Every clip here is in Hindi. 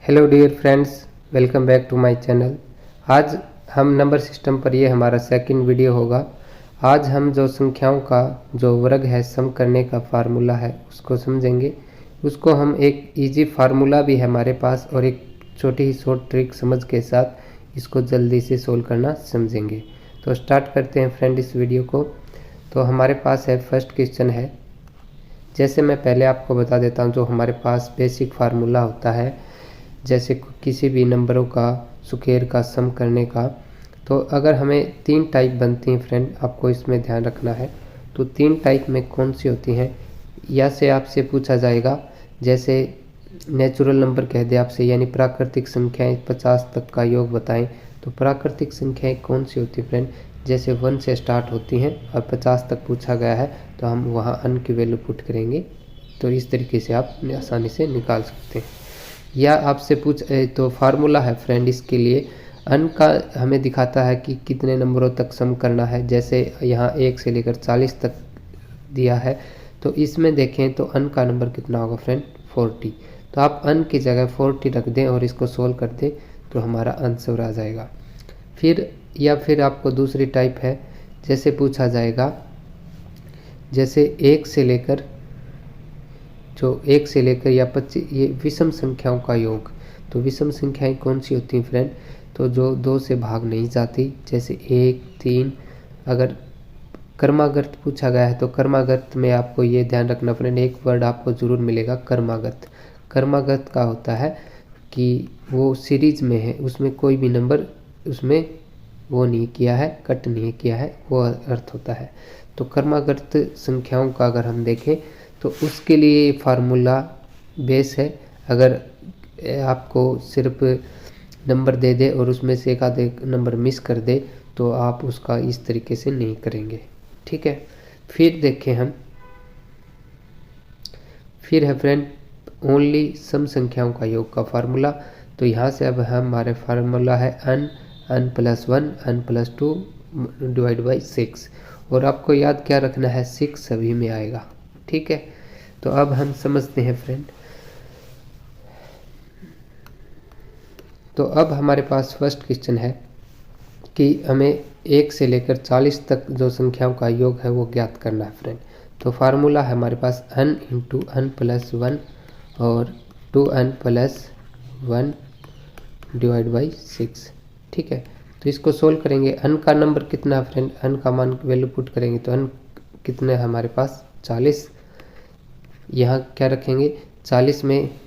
Hello dear friends, welcome back to my channel. आज हम नंबर सिस्टम पर ये हमारा सेकंड वीडियो होगा। आज हम जो संख्याओं का जो वर्ग है सम करने का फार्मूला है उसको समझेंगे। उसको हम एक इजी फार्मूला भी है हमारे पास और एक छोटी ही शॉर्ट ट्रिक समझ के साथ इसको जल्दी से सोल्व करना समझेंगे। तो स्टार्ट करते हैं फ्रेंड इस वीडियो को। तो हमारे पास है फर्स्ट क्वेश्चन है। जैसे मैं पहले आपको बता देता हूँ जो हमारे पास बेसिक फार्मूला होता है, जैसे किसी भी नंबरों का स्क्वायर का सम करने का, तो अगर हमें तीन टाइप बनती हैं फ्रेंड, आपको इसमें ध्यान रखना है। तो तीन टाइप में कौन सी होती हैं या से आपसे पूछा जाएगा। जैसे नेचुरल नंबर कह दे आपसे, यानी प्राकृतिक संख्याएं 50 तक का योग बताएं, तो प्राकृतिक संख्याएं कौन सी होती फ्रेंड, जैसे 1 से स्टार्ट होती हैं और 50 तक पूछा गया है तो हम वहाँ अन की वैल्यू पुट करेंगे। तो इस तरीके से आप आसानी से निकाल सकते हैं। या आपसे तो फार्मूला है फ्रेंड इसके लिए, अन का हमें दिखाता है कि कितने नंबरों तक सम करना है। जैसे यहाँ 1 से लेकर 40 तक दिया है, तो इसमें देखें तो अन का नंबर कितना होगा फ्रेंड, 40। तो आप अन की जगह 40 रख दें और इसको सोल्व कर दें तो हमारा आंसर आ जाएगा। फिर आपको दूसरी टाइप है, जैसे पूछा जाएगा जैसे 1 से लेकर या 25 ये विषम संख्याओं का योग। तो विषम संख्याएं कौन सी होती हैं फ्रेंड, तो जो 2 से भाग नहीं जाती, जैसे 1, 3। अगर कर्मागत पूछा गया है तो कर्मागत में आपको ये ध्यान रखना फ्रेंड, एक वर्ड आपको ज़रूर मिलेगा कर्मागत। कर्मागत का होता है कि वो सीरीज में है, उसमें कोई भी नंबर उसमें वो नहीं किया है, कट नहीं किया है, वो अर्थ होता है। तो कर्मागत संख्याओं का अगर हम देखें तो उसके लिए फार्मूला बेस है। अगर आपको सिर्फ नंबर दे दे और उसमें से एक आधे नंबर मिस कर दे तो आप उसका इस तरीके से नहीं करेंगे, ठीक है। फिर देखें हम, फिर है फ्रेंड ओनली सम संख्याओं का योग का फार्मूला। तो यहाँ से अब हमारे फार्मूला है n plus 1 n plus 2 divide by 6, और आपको याद क्या रखना है, 6 सभी में आएगा, ठीक है। तो अब हम समझते हैं फ्रेंड। तो अब हमारे पास फर्स्ट क्वेश्चन है कि हमें 1 से लेकर 40 तक जो संख्याओं का योग है वो ज्ञात करना है फ्रेंड। तो फार्मूला है हमारे पास n इंटू n प्लस 1 और 2n प्लस 1 डिवाइड बाई 6, ठीक है। तो इसको सोल्व करेंगे। n का नंबर कितना है फ्रेंड, n का मान वैल्यू पुट करेंगे तो n कितने है हमारे पास, 40। यहाँ क्या रखेंगे, 40 में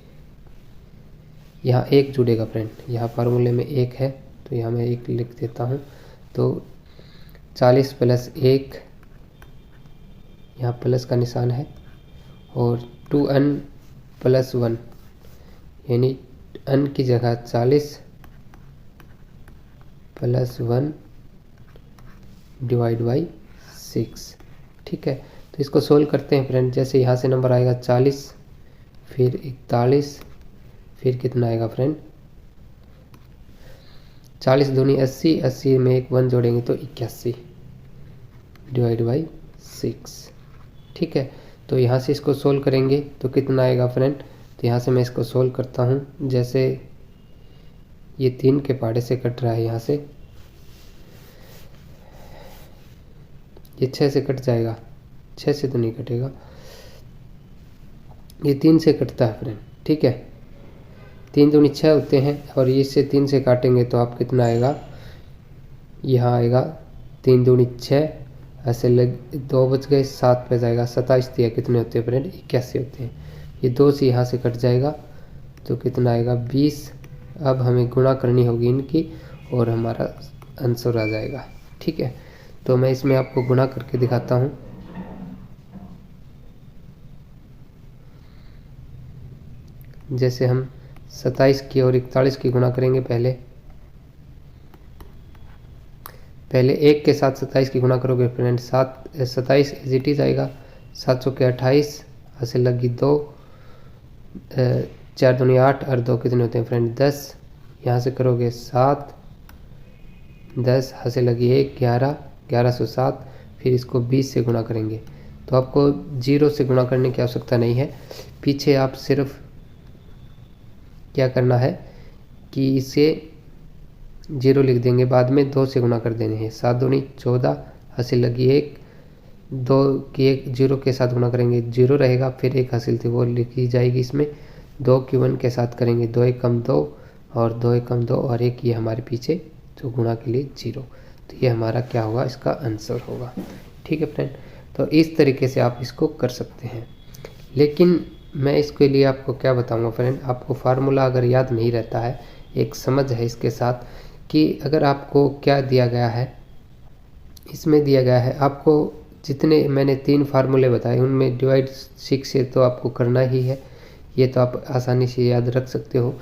यहाँ 1 जुड़ेगा फ्रेंड, यहाँ फार्मूले में 1 है तो यहाँ मैं 1 लिख देता हूँ। तो 40 प्लस 1, यहाँ प्लस का निशान है, और 2n प्लस 1, यानी n की जगह 40 प्लस 1 डिवाइड बाई 6, ठीक है। तो इसको सोल्व करते हैं फ्रेंड। जैसे यहाँ से नंबर आएगा 40, फिर 41, फिर कितना आएगा फ्रेंड, 40 दूनी 80, 80 में एक 1 जोड़ेंगे तो 81 डिवाइड बाई 6, ठीक है। तो यहाँ से इसको सोल्व करेंगे तो कितना आएगा फ्रेंड। तो यहाँ से मैं इसको सोल्व करता हूँ। जैसे ये 3 के पहाड़े से कट रहा है, यहाँ से ये 6 से कट जाएगा, 6 से तो नहीं कटेगा, ये 3 से कटता है फ्रेंड, ठीक है। 3 दूनी 6 होते हैं और इससे 3 से काटेंगे तो आप कितना आएगा, यहाँ आएगा 3 दूनी 6, ऐसे लग 2 बच गए, 7 पे जाएगा, 27 दिया, कितने होते हैं फ्रेंड, 81 होते हैं। ये 2 से यहाँ से कट जाएगा तो कितना आएगा, 20। अब हमें गुणा करनी होगी इनकी और हमारा आंसर आ जाएगा, ठीक है। तो मैं इसमें आपको गुणा करके दिखाता हूँ। जैसे हम 27 की और 41 की गुणा करेंगे, पहले 1 के साथ 27 की गुणा करोगे फ्रेंड, 27 इज इट इज आएगा, 700 के 28, ऐसे लगी 2, 4 दूनी 8 और 2 कितने होते हैं फ्रेंड, 10। यहाँ से करोगे 7, 10 ऐसे लगी 1, 11, 1107। फिर इसको 20 से गुणा करेंगे तो आपको 0 से गुणा करने की आवश्यकता नहीं है, पीछे आप सिर्फ क्या करना है, कि इसे 0 लिख देंगे, बाद में 2 से गुणा कर देने हैं। 7 दूनी 14, हासिल लगी 1, 2 की 1 0 के साथ गुणा करेंगे 0 रहेगा, फिर 1 हासिल थी वो लिखी जाएगी इसमें। 2 की 1 के साथ करेंगे 2 1 कम 2 और 2 1 कम 2 और 1 ये हमारे पीछे जो गुणा के लिए 0। तो ये हमारा क्या होगा, इसका आंसर होगा। ठीक है फ्रेंड, तो इस तरीके से आप इसको कर सकते हैं। लेकिन मैं इसके लिए आपको क्या बताऊंगा फ्रेंड, आपको फार्मूला अगर याद नहीं रहता है, एक समझ है इसके साथ कि अगर आपको क्या दिया गया है, इसमें दिया गया है आपको जितने मैंने 3 फार्मूले बताए उनमें डिवाइड 6 से तो आपको करना ही है, ये तो आप आसानी से याद रख सकते हो।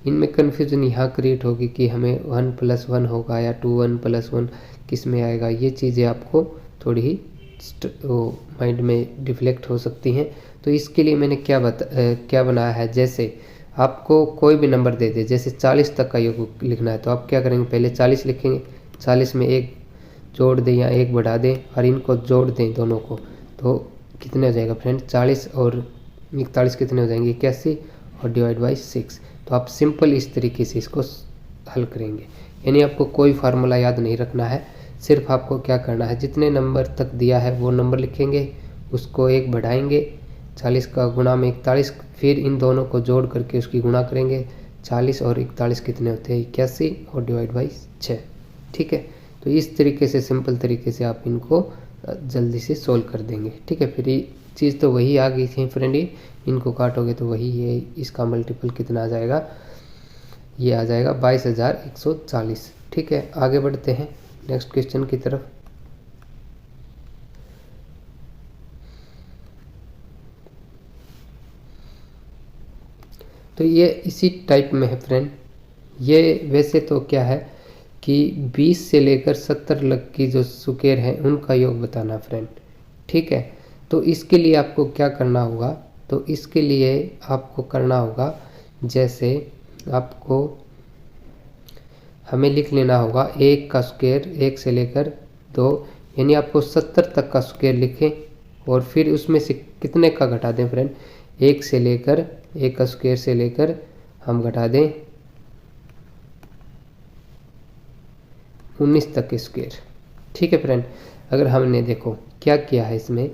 इनमें कन्फ्यूजन यहाँ क्रिएट होगी कि हमें 1 + 1 होगा या 2 1 + 1 किस में आएगा, ये चीज़ें आपको थोड़ी ही माइंड में डिफ्लेक्ट हो सकती हैं। तो इसके लिए मैंने क्या बनाया है, जैसे आपको कोई भी नंबर दे दे, जैसे 40 तक का योग लिखना है तो आप क्या करेंगे, पहले 40 लिखेंगे, 40 में 1 जोड़ दें या 1 बढ़ा दें और इनको जोड़ दें दोनों को, तो कितने हो जाएगा फ्रेंड, 40 और 41 कितने हो जाएंगे, 81 और डिवाइड बाई 6। तो आप सिंपल इस तरीके से इसको हल करेंगे। यानी आपको कोई फार्मूला याद नहीं रखना है, सिर्फ आपको क्या करना है, जितने नंबर तक दिया है वो नंबर लिखेंगे, उसको 1 बढ़ाएंगे, 40 का गुणा में 41, फिर इन दोनों को जोड़ करके उसकी गुणा करेंगे। 40 और 41 कितने होते हैं, 81 और डिवाइड बाई 6। ठीक है, तो इस तरीके से सिंपल तरीके से आप इनको जल्दी से सोल्व कर देंगे। ठीक है, फिर ये चीज़ तो वही आ गई थी फ्रेंड, इनको काटोगे तो वही है, इसका मल्टीपल कितना आ जाएगा, ये आ जाएगा 22,140। ठीक है, आगे बढ़ते हैं नेक्स्ट क्वेश्चन की तरफ। तो ये इसी टाइप में है फ्रेंड। ये वैसे तो क्या है कि 20 से लेकर 70 तक की जो स्क्वायर हैं उनका योग बताना फ्रेंड। ठीक है, तो इसके लिए आपको क्या करना होगा, तो इसके लिए आपको करना होगा, जैसे आपको हमें लिख लेना होगा 1 का स्क्वायर 1 से लेकर 2, यानी आपको 70 तक का स्क्वायर लिखें और फिर उसमें से कितने का घटा दें फ्रेंड, 1 से लेकर 1 का स्क्वायर से लेकर हम घटा दें 19 तक के स्क्वायर। ठीक है फ्रेंड, अगर हमने देखो क्या किया है इसमें,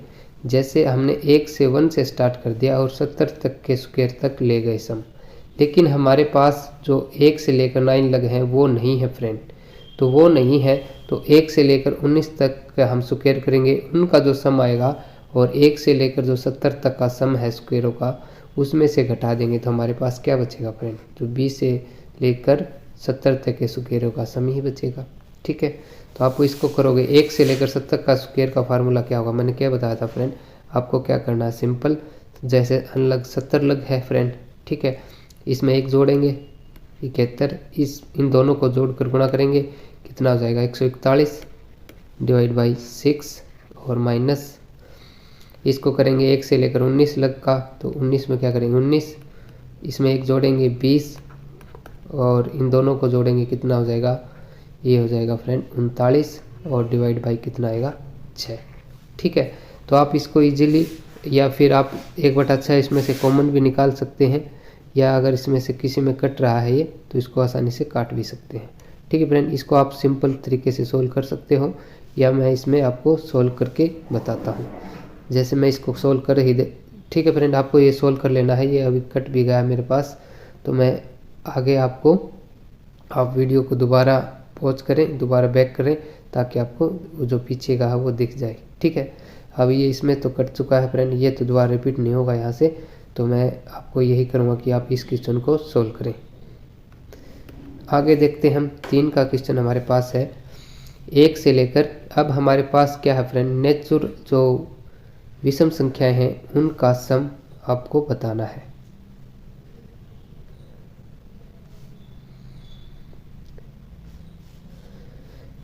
जैसे हमने 1 से 1 से स्टार्ट कर दिया और 70 तक के स्क्वायर तक ले गए सम, लेकिन हमारे पास जो 1 से लेकर 9 लग हैं वो नहीं है फ्रेंड। तो वो नहीं है तो 1 से लेकर 19 तक का हम स्क्वायर करेंगे, उनका जो सम आएगा और 1 से लेकर जो 70 तक का सम है स्क्वायरों का उसमें से घटा देंगे, तो हमारे पास क्या बचेगा फ्रेंड, जो 20 से लेकर 70 तक के स्क्वायरों का सम ही बचेगा। ठीक है, तो आपको इसको करोगे 1 से लेकर 70 का स्क्वायर का फार्मूला क्या होगा, मैंने क्या बताया था फ्रेंड, आपको क्या करना है सिंपल, जैसे अनलग 70 लग है फ्रेंड। ठीक है, इसमें 1 जोड़ेंगे 71, इन दोनों को जोड़कर गुणा करेंगे, कितना हो जाएगा 141 डिवाइड बाई 6 और माइनस इसको करेंगे 1 से लेकर 19 लग का, तो 19 में क्या करेंगे 19, इसमें 1 जोड़ेंगे 20 और इन दोनों को जोड़ेंगे कितना हो जाएगा, ये हो जाएगा फ्रेंड 39 और डिवाइड बाई कितना आएगा 6। ठीक है, तो आप इसको इजीली या फिर आप 1/6 इसमें से कॉमन भी निकाल सकते हैं, या अगर इसमें से किसी में कट रहा है ये तो इसको आसानी से काट भी सकते हैं। ठीक है फ्रेंड, इसको आप सिंपल तरीके से सोल्व कर सकते हो या मैं इसमें आपको सोल्व करके बताता हूँ, जैसे मैं इसको सोल्व कर ही दे। ठीक है फ्रेंड, आपको ये सोल्व कर लेना है, ये अभी कट भी गया मेरे पास, तो मैं आगे आपको, आप वीडियो को दोबारा पॉज करें, दोबारा बैक करें ताकि आपको जो पीछे का है वो दिख जाए। ठीक है, अब ये इसमें तो कट चुका है फ्रेंड, ये तो दोबारा रिपीट नहीं होगा यहाँ से, तो मैं आपको यही करूँगा कि आप इस क्वेश्चन को सोल्व करें। आगे देखते हैं हम 3 का क्वेश्चन हमारे पास है 1 से लेकर, अब हमारे पास क्या है फ्रेंड, नेचुरल जो विषम संख्याएं हैं उनका सम आपको बताना है।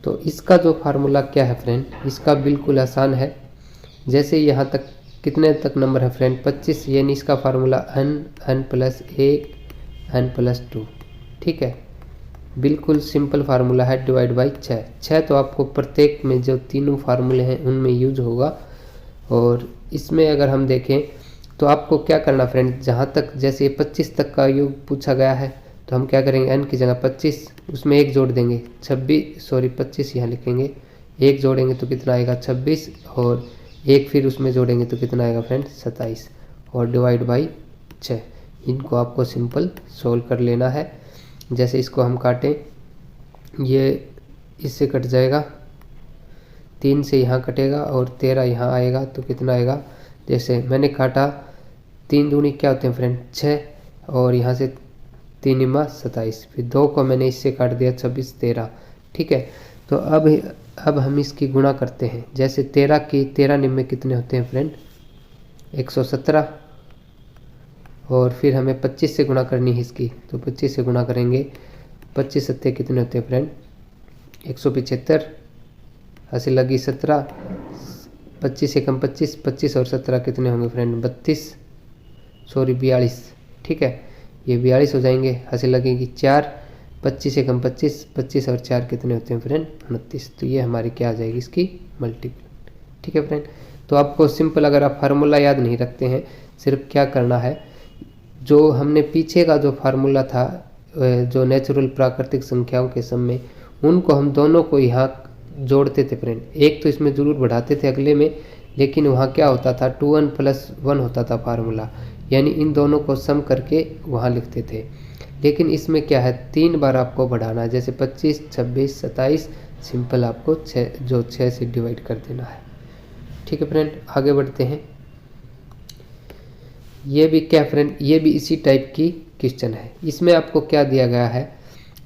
तो इसका जो फार्मूला क्या है फ्रेंड, इसका बिल्कुल आसान है। जैसे यहाँ तक कितने तक नंबर है फ्रेंड, 25, यानी इसका फार्मूला n + 1 n + 2। ठीक है, बिल्कुल सिंपल फार्मूला है, डिवाइड बाई 6 तो आपको प्रत्येक में जो तीनों फार्मूले हैं उनमें यूज होगा। और इसमें अगर हम देखें तो आपको क्या करना फ्रेंड, जहाँ तक जैसे 25 तक का योग पूछा गया है तो हम क्या करेंगे, n की जगह 25, उसमें एक जोड़ देंगे 25 यहाँ लिखेंगे, एक जोड़ेंगे तो कितना आएगा 26, और एक फिर उसमें जोड़ेंगे तो कितना आएगा फ्रेंड 27, और डिवाइड बाई 6। इनको आपको सिंपल सोल्व कर लेना है। जैसे इसको हम काटें, ये इससे कट जाएगा, 3 से यहाँ कटेगा और 13 यहाँ आएगा तो कितना आएगा, जैसे मैंने काटा 3 दूनी क्या होते हैं फ्रेंड 6, और यहाँ से 3 निमा 27, फिर 2 को मैंने इससे काट दिया 26 13। ठीक है, तो अब हम इसकी गुणा करते हैं। जैसे 13 निम्न कितने होते हैं फ्रेंड 117, और फिर हमें 25 से गुणा करनी है इसकी, तो 25 से गुणा करेंगे, 25 सत्ते कितने होते हैं फ्रेंड 175, ऐसे लगी 17, 25 एकम 25, 25 और 17 कितने होंगे फ्रेंड 42। ठीक है, ये 42 हो जाएंगे, हंसी लगेगी 4, 25 एकम 25, 25 और 4 कितने होते हैं फ्रेंड 29। तो ये हमारी क्या आ जाएगी इसकी मल्टीपल। ठीक है फ्रेंड, तो आपको सिंपल, अगर आप फार्मूला याद नहीं रखते हैं, सिर्फ क्या करना है, जो हमने पीछे का जो फार्मूला था, जो नेचुरल प्राकृतिक संख्याओं के सम में, उनको हम दोनों को यहाँ जोड़ते थे फ्रेंड। एक तो इसमें जरूर बढ़ाते थे अगले में, लेकिन वहाँ क्या होता था 2n + 1 होता था फार्मूला, यानी इन दोनों को सम करके वहाँ लिखते थे। लेकिन इसमें क्या है 3 बार आपको बढ़ाना है, जैसे 25, 26, 27, सिंपल आपको 6 से डिवाइड कर देना है। ठीक है फ्रेंड, आगे बढ़ते हैं। ये भी क्या फ्रेंड, ये भी इसी टाइप की क्वेश्चन है। इसमें आपको क्या दिया गया है,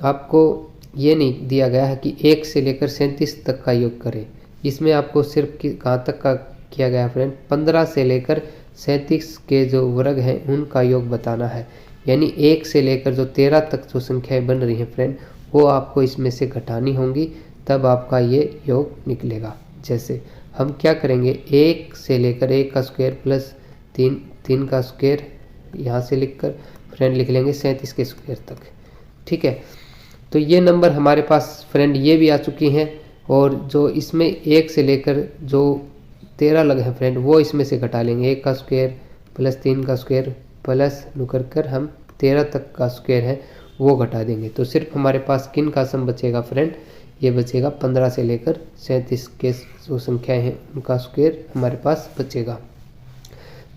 आपको ये नहीं दिया गया है कि 1 से लेकर 37 तक का योग करें। इसमें आपको सिर्फ कहाँ तक का किया गया फ्रेंड, 15 से लेकर 37 के जो वर्ग हैं उनका योग बताना है। यानी 1 से लेकर जो 13 तक जो संख्याएं बन रही हैं फ्रेंड, वो आपको इसमें से घटानी होंगी, तब आपका ये योग निकलेगा। जैसे हम क्या करेंगे, 1 से लेकर 1 का स्क्वायर प्लस 3 का स्क्वायर, यहाँ से लिखकर फ्रेंड लिख लेंगे 37 के स्क्वायर तक। ठीक है, तो ये नंबर हमारे पास फ्रेंड ये भी आ चुकी हैं, और जो इसमें 1 से लेकर जो 13 लगे हैं फ्रेंड, वो इसमें से घटा लेंगे, 1 का स्क्वायर प्लस 3 का स्क्वायर प्लस नुकर कर हम 13 तक का स्क्वायर है वो घटा देंगे। तो सिर्फ हमारे पास किन का सम बचेगा फ्रेंड, ये बचेगा 15 से लेकर 37 के जो संख्याएं हैं उनका स्क्वायर हमारे पास बचेगा।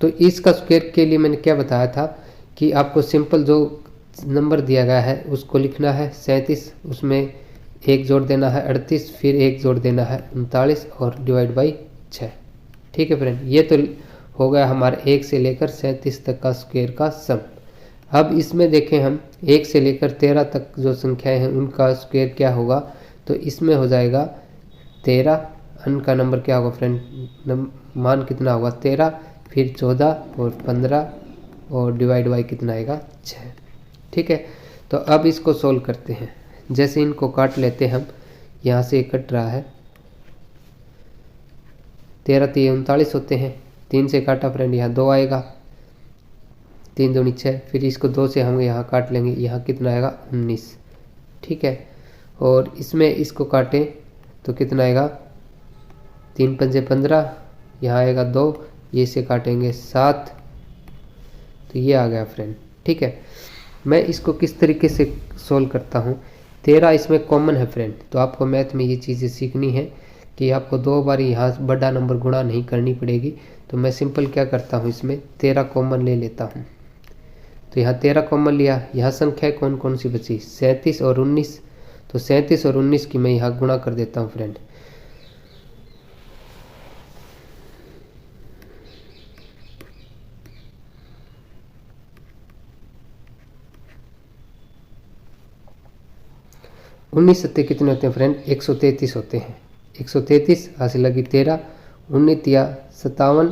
तो इसका स्क्वायर के लिए मैंने क्या बताया था कि आपको सिंपल जो नंबर दिया गया है उसको लिखना है 37, उसमें 1 जोड़ देना है 38, फिर 1 जोड़ देना है 39 और डिवाइड बाई 6। ठीक है फ्रेंड, ये तो हो गया हमारे 1 से लेकर 37 तक का स्क्वायर का सम। अब इसमें देखें हम 1 से लेकर 13 तक जो संख्याएं हैं उनका स्क्वायर क्या होगा, तो इसमें हो जाएगा 13, अन का नंबर क्या होगा फ्रेंड, मान कितना होगा 13, फिर 14 और 15 और डिवाइड बाई कितना आएगा 6। ठीक है, तो अब इसको सोल्व करते हैं। जैसे इनको काट लेते हैं हम, यहाँ से कट रहा है 13 3 39 होते हैं, 3 से काटा फ्रेंड यहाँ 2 आएगा, 3 दूनी 6, फिर इसको 2 से हम यहाँ काट लेंगे, यहाँ कितना आएगा 19। ठीक है, और इसमें इसको काटें तो कितना आएगा 3 पंजे 15, यहाँ आएगा 2, ये से काटेंगे 7, तो ये आ गया फ्रेंड। ठीक है, मैं इसको किस तरीके से सोल्व करता हूँ, 13 इसमें कॉमन है फ्रेंड, तो आपको मैथ में ये चीज़ें सीखनी है कि आपको 2 बार यहाँ बड़ा नंबर गुणा नहीं करनी पड़ेगी। तो मैं सिंपल क्या करता हूँ, इसमें 13 कॉमन ले लेता हूँ, तो यहाँ 13 कॉमन लिया, यहाँ संख्या कौन कौन सी बची 37 और 19, तो 37 और 19 की मैं यहाँ गुणा कर देता हूँ फ्रेंड। उन्नीस सत्ते कितने होते हैं फ्रेंड 133 होते हैं, 133 हासिल लगी 13, 19 या 57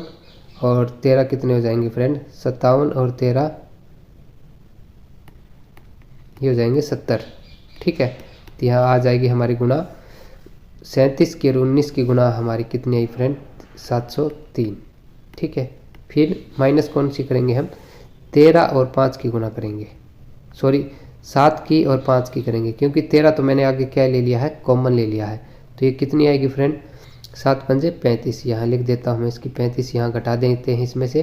और 13 कितने हो जाएंगे फ्रेंड 57 और 13 ये हो जाएंगे 70। ठीक है, तो यहाँ आ जाएगी हमारी गुणा 37 की और 19 की गुणा हमारी कितनी आई फ्रेंड 703। ठीक है, फिर माइनस कौन सी करेंगे हम 13 और 5 की गुणा करेंगे, सॉरी 7 की और 5 की करेंगे, क्योंकि 13 तो मैंने आगे क्या ले लिया है कॉमन ले लिया है। तो ये कितनी आएगी फ्रेंड 7 पंजे 35, यहाँ लिख देता हूँ मैं इसकी 35, यहाँ घटा देते हैं इसमें से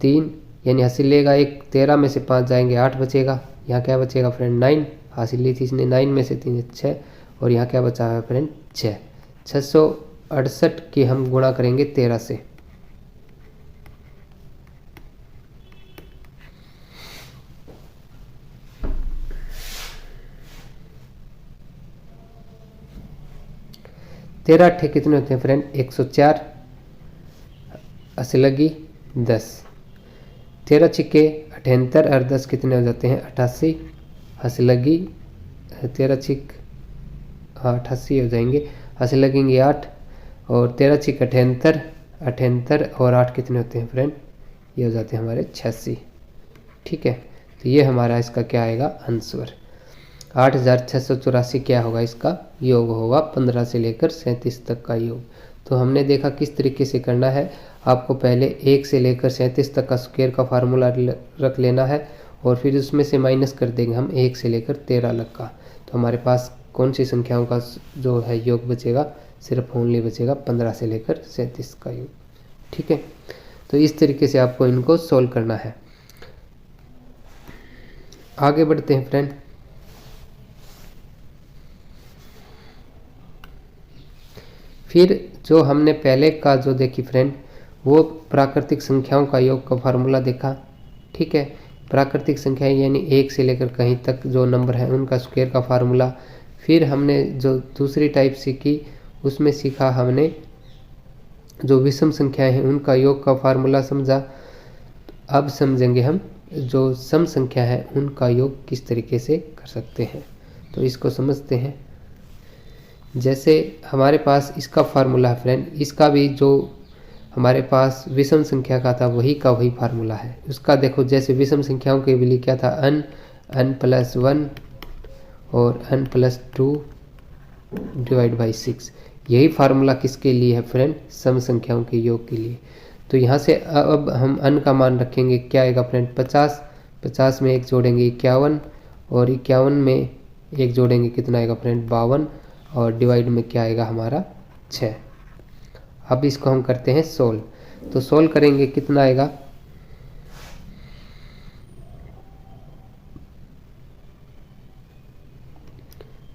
3, यानी हासिल लेगा 1, 13 में से 5 जाएंगे 8 बचेगा, यहाँ क्या बचेगा फ्रेंड 9 हासिल ली थी इसने, 9 में से 3 6 और यहाँ क्या बचा है फ्रेंड 6। 668 की हम गुणा करेंगे 13 से। तेरह अट्ठे कितने होते हैं फ्रेंड 104, अस्सी लगी 10, 13 छिक्के 78 और 10 कितने हो जाते हैं 88, अस्सी लगी 13 छिक 88 हो जाएंगे, अस्सी लगेंगे 8 और 13 छिक 78, 78 और 8 कितने होते हैं फ्रेंड, ये हो जाते हैं हमारे 86। ठीक है, तो ये हमारा इसका क्या आएगा आंसर। 8684 क्या होगा इसका योग होगा 15 से लेकर 37 तक का योग। तो हमने देखा किस तरीके से करना है। आपको पहले 1 से लेकर 37 तक का स्क्वायर का फार्मूला रख लेना है और फिर उसमें से माइनस कर देंगे हम 1 से लेकर 13 तक का। तो हमारे पास कौन सी संख्याओं का जो है योग बचेगा, सिर्फ ओनली बचेगा 15 से लेकर 37 का योग। ठीक है, तो इस तरीके से आपको इनको सोल्व करना है। आगे बढ़ते हैं फ्रेंड। फिर जो हमने पहले का जो देखी फ्रेंड, वो प्राकृतिक संख्याओं का योग का फार्मूला देखा। ठीक है, प्राकृतिक संख्या यानी 1 से लेकर कहीं तक जो नंबर है उनका स्क्वायर का फार्मूला। फिर हमने जो दूसरी टाइप सीखी उसमें सीखा हमने जो विषम संख्याएं हैं उनका योग का फार्मूला समझा। अब समझेंगे हम जो सम संख्या है उनका योग किस तरीके से कर सकते हैं। तो इसको समझते हैं। जैसे हमारे पास इसका फार्मूला है फ्रेंड, इसका भी जो हमारे पास विषम संख्या का था वही का वही फार्मूला है उसका। देखो जैसे विषम संख्याओं के लिए क्या था n प्लस 1 और n प्लस 2 डिवाइड बाई 6। यही फार्मूला किसके लिए है फ्रेंड, सम संख्याओं के योग के लिए। तो यहाँ से अब हम n का मान रखेंगे, क्या आएगा फ्रेंड 50, 50 में 1 जोड़ेंगे 51 और 51 में 1 जोड़ेंगे कितना आएगा फ्रेंड 52 और डिवाइड में क्या आएगा हमारा 6। अब इसको हम करते हैं सोल्व। तो सोल्व करेंगे कितना आएगा,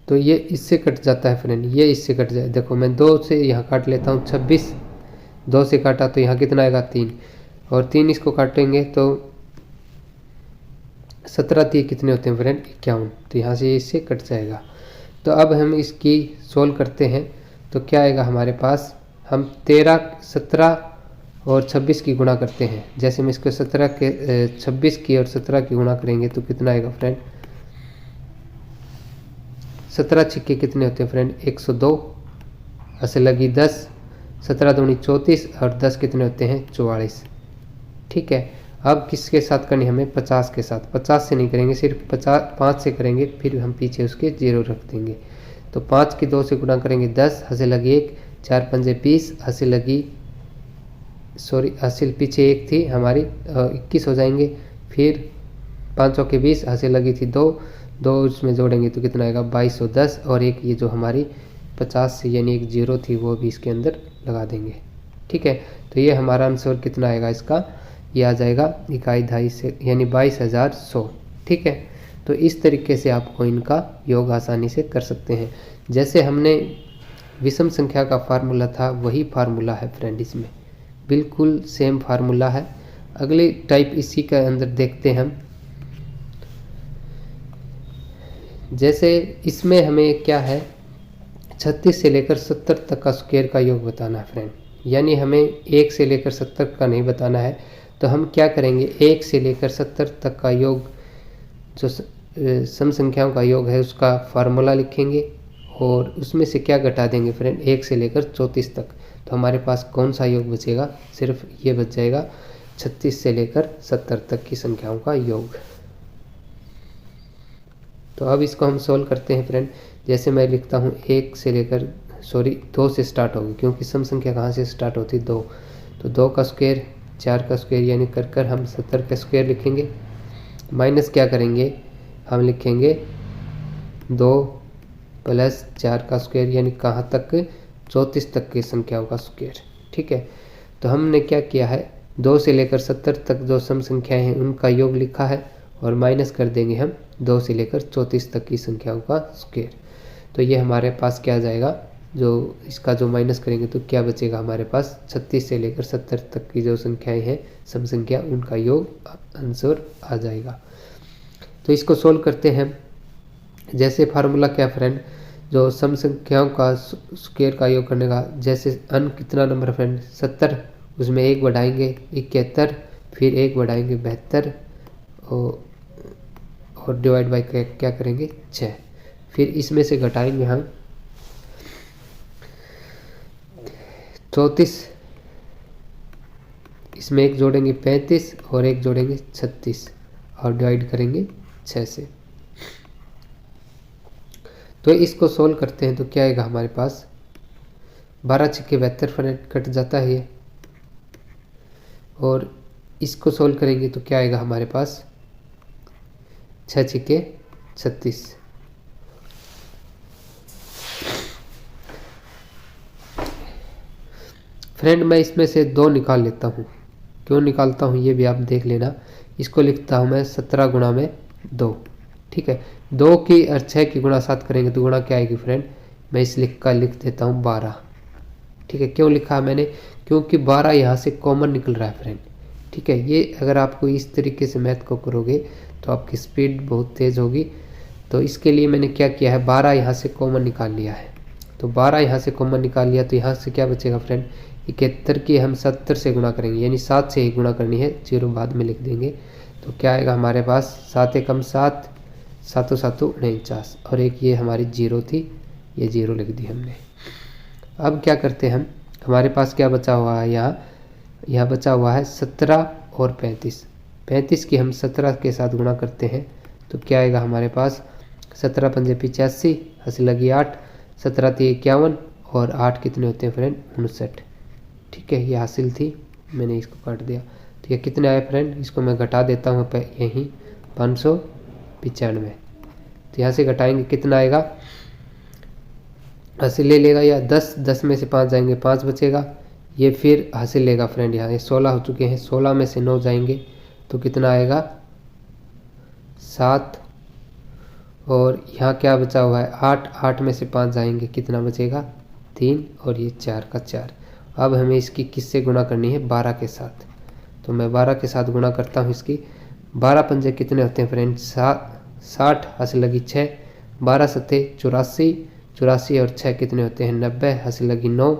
तो ये इससे कट जाता है फ्रेंड, ये इससे कट जाए। देखो मैं 2 से यहाँ काट लेता हूँ 26, 2 से काटा तो यहाँ कितना आएगा 3 और 3 इसको काटेंगे तो 17 3 कितने होते हैं फ्रेंड 51। तो यहाँ से इससे कट जाएगा। तो अब हम इसकी सोल्व करते हैं तो क्या आएगा हमारे पास, हम 13 17 और 26 की गुणा करते हैं। जैसे हम इसको 26 की और 17 की गुणा करेंगे तो कितना आएगा फ्रेंड, 17 छिक्के कितने होते हैं फ्रेंड 102, ऐसे लगी 10, 17 दूनी 34 और 10 कितने होते हैं 44। ठीक है, अब किसके साथ करनी हमें 50 के साथ। 50 से नहीं करेंगे, सिर्फ 5 से करेंगे, फिर हम पीछे उसके 0 रख देंगे। तो 5 की 2 से गुणा करेंगे 10, हंसे लगी 1, 4 पंजे 20, हंसे लगी हंसिल पीछे 1 थी हमारी 21 हो जाएंगे। फिर 5 के 20, हंसे लगी थी 2 उसमें जोड़ेंगे तो कितना आएगा 2210 और एक ये जो हमारी 50 से यानी एक 0 थी वो भी इसके अंदर लगा देंगे। ठीक है, तो ये हमारा आंसर कितना आएगा इसका, ये आ जाएगा 21 से यानी 22,100। ठीक है, तो इस तरीके से आपको इनका योग आसानी से कर सकते हैं। जैसे हमने विषम संख्या का फार्मूला था वही फार्मूला है फ्रेंड, इसमें बिल्कुल सेम फार्मूला है। अगली टाइप इसी के अंदर देखते हैं हम। जैसे इसमें हमें क्या है 36 से लेकर 70 तक का स्क्वायर का योग बताना है फ्रेंड, यानी हमें 1 से लेकर 70 का नहीं बताना है। तो हम क्या करेंगे 1 से लेकर 70 तक का योग जो सम संख्याओं का योग है उसका फार्मूला लिखेंगे और उसमें से क्या घटा देंगे फ्रेंड 1 से लेकर 34 तक। तो हमारे पास कौन सा योग बचेगा, सिर्फ ये बच जाएगा 36 से लेकर 70 तक की संख्याओं का योग। तो अब इसको हम सोल्व करते हैं फ्रेंड। जैसे मैं लिखता हूँ 1 से लेकर 2 से स्टार्ट होगी, क्योंकि सम संख्या कहाँ से स्टार्ट होती है 2। तो 2 का स्क्वायर 4 का स्क्वायर यानी कर हम 70 का स्क्वायर लिखेंगे। माइनस क्या करेंगे, हम लिखेंगे 2 प्लस 4 का स्क्वायर यानी कहाँ तक 34 तक की संख्याओं का स्क्वायर। ठीक है, तो हमने क्या किया है 2 से लेकर 70 तक जो सम संख्याएं हैं उनका योग लिखा है और माइनस कर देंगे हम 2 से लेकर 34 तक की संख्याओं का स्क्वायर। तो ये हमारे पास क्या आ जाएगा, जो इसका जो माइनस करेंगे तो क्या बचेगा हमारे पास, 36 से लेकर 70 तक की जो संख्याएं हैं सम संख्या, उनका योग आंसर आ जाएगा। तो इसको सोल्व करते हैं। जैसे फार्मूला क्या फ्रेंड, जो सम संख्याओं का स्क्वायर का योग करने का, जैसे कितना नंबर है फ्रेंड 70, उसमें 1 बढ़ाएंगे 71, फिर 1 बढ़ाएंगे 72 और डिवाइड बाई क्या करेंगे 6, फिर इसमें से घटाएंगे हम 34, इसमें 1 जोड़ेंगे 35 और 1 जोड़ेंगे 36 और डिवाइड करेंगे 6 से। तो इसको सोल्व करते हैं तो क्या आएगा हमारे पास, 12 छक्के 72 फ्रेंड कट जाता है ये, और इसको सोल्व करेंगे तो क्या आएगा हमारे पास 6 छक्के 36। फ्रेंड मैं इसमें से 2 निकाल लेता हूँ, क्यों निकालता हूँ ये भी आप देख लेना। इसको लिखता हूँ मैं 17 गुणा में 2, ठीक है। 2 की और 6 की गुणा 7 करेंगे तो गुणा क्या आएगी फ्रेंड, मैं इस लिख देता हूँ 12, ठीक है। क्यों लिखा मैंने, क्योंकि 12 यहाँ से कॉमन निकल रहा है फ्रेंड, ठीक है। ये अगर आपको इस तरीके से मैथ को करोगे तो आपकी स्पीड बहुत तेज़ होगी। तो इसके लिए मैंने क्या किया है, 12 यहाँ से कॉमन निकाल लिया है। तो 12 यहाँ से कॉमन निकाल लिया तो यहाँ से क्या बचेगा फ्रेंड, 71 की हम 70 से गुणा करेंगे, यानी 7 से ही गुणा करनी है, 0 बाद में लिख देंगे। तो क्या आएगा हमारे पास 7 एकम 7, 7 7 49, और एक ये हमारी 0 थी, ये 0 लिख दी हमने। अब क्या करते हैं हम, हमारे पास क्या बचा हुआ है, यहाँ बचा हुआ है 17 और 35। 35 की हम 17 के साथ गुणा करते हैं तो क्या आएगा हमारे पास, 17 पंजे 85, हंसी लगी 8, 17 थी 51 और 8 कितने होते हैं फ्रेंड 59, ठीक है। ये हासिल थी, मैंने इसको काट दिया। तो ये कितने आए फ्रेंड, इसको मैं घटा देता हूँ यहीं 595। तो यहाँ से घटाएंगे कितना आएगा, हासिल ले लेगा या 10 में से 5 जाएंगे 5 बचेगा, ये फिर हासिल लेगा फ्रेंड, यहाँ ये 16 हो चुके हैं, 16 में से 9 जाएंगे तो कितना आएगा 7, और यहाँ क्या बचा हुआ है 8, 8 में से 5 जाएंगे कितना बचेगा 3, और ये 4 का 4। अब हमें इसकी किससे गुणा करनी है, 12 के साथ। तो मैं 12 के साथ गुणा करता हूँ इसकी। 12 पंजे कितने होते हैं फ्रेंड 60, हासिल लगी 6, 12 सत्ते 84, 84 और 6 कितने होते हैं 90, हासिल लगी 9,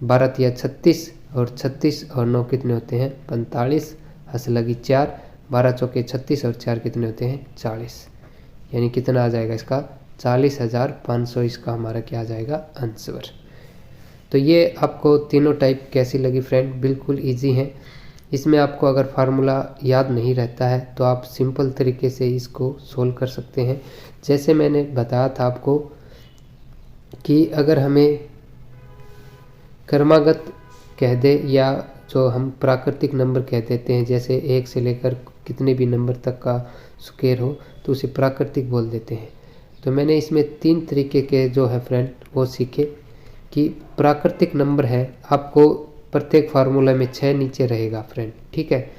12 तिया 36 और 36 और 9 कितने होते हैं 45, हासिल लगी 4, 12 चौके 36 और 4 कितने होते हैं 40, यानी कितना आ जाएगा इसका 40,500, इसका हमारा क्या आ जाएगा आंसर। तो ये आपको तीनों टाइप कैसी लगी फ्रेंड, बिल्कुल इजी है। इसमें आपको अगर फार्मूला याद नहीं रहता है तो आप सिंपल तरीके से इसको सोल्व कर सकते हैं। जैसे मैंने बताया था आपको कि अगर हमें क्रमागत कह दे या जो हम प्राकृतिक नंबर कह देते हैं, जैसे 1 से लेकर कितने भी नंबर तक का स्क्वायर हो तो उसे प्राकृतिक बोल देते हैं। तो मैंने इसमें 3 तरीके के जो है फ्रेंड वो सीखे कि प्राकृतिक नंबर है, आपको प्रत्येक फार्मूला में 6 नीचे रहेगा फ्रेंड, ठीक है।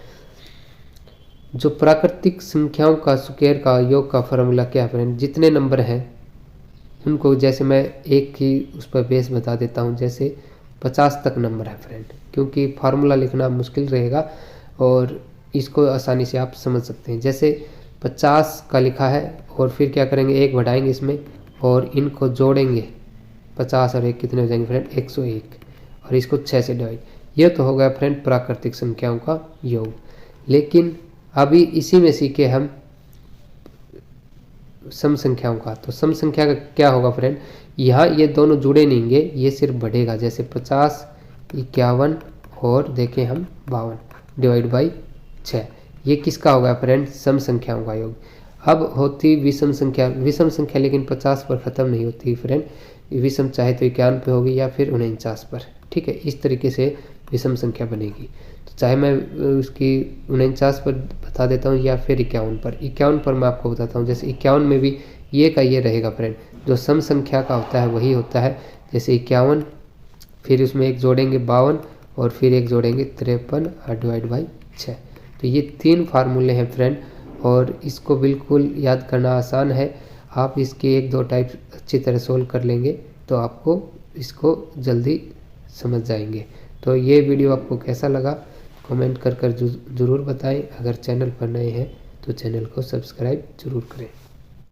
जो प्राकृतिक संख्याओं का स्क्वायर का योग का फार्मूला क्या है फ्रेंड, जितने नंबर हैं उनको, जैसे मैं एक की उस पर बेस बता देता हूँ, जैसे 50 तक नंबर है फ्रेंड, क्योंकि फार्मूला लिखना मुश्किल रहेगा और इसको आसानी से आप समझ सकते हैं। जैसे 50 का लिखा है और फिर क्या करेंगे 1 बढ़ाएंगे इसमें और इनको जोड़ेंगे, 50 और 1 कितने हो जाएंगे फ्रेंड 101, और इसको 6 से डिवाइड। ये तो हो गया फ्रेंड प्राकृतिक संख्याओं का योग। लेकिन अभी इसी में सीखे हम सम संख्याओं का। तो सम संख्या का क्या होगा फ्रेंड, यहाँ ये दोनों जुड़े नहीं होंगे, ये सिर्फ बढ़ेगा, जैसे 50, 51 और देखें हम 52 डिवाइड बाई 6। ये किसका होगा फ्रेंड, सम संख्याओं का योग। अब होती विषम संख्या, विषम संख्या लेकिन 50 पर ख़त्म नहीं होती फ्रेंड, विषम चाहे तो 51 पे होगी या फिर 49 पर, ठीक है। इस तरीके से विषम संख्या बनेगी। तो चाहे मैं उसकी 49 पर बता देता हूँ या फिर 51 पर। 51 पर मैं आपको बताता हूँ, जैसे 51 में भी ये का ये रहेगा फ्रेंड, जो सम संख्या का होता है वही होता है। जैसे 51, फिर उसमें 1 जोड़ेंगे 52 और फिर 1 जोड़ेंगे 53 और डिवाइड बाई 6। तो ये 3 फार्मूले हैं फ्रेंड, और इसको बिल्कुल याद करना आसान है। आप इसके 1-2 टाइप अच्छी तरह सोल्व कर लेंगे तो आपको इसको जल्दी समझ जाएंगे। तो ये वीडियो आपको कैसा लगा कमेंट कर ज़रूर बताएं। अगर चैनल पर नए हैं तो चैनल को सब्सक्राइब ज़रूर करें।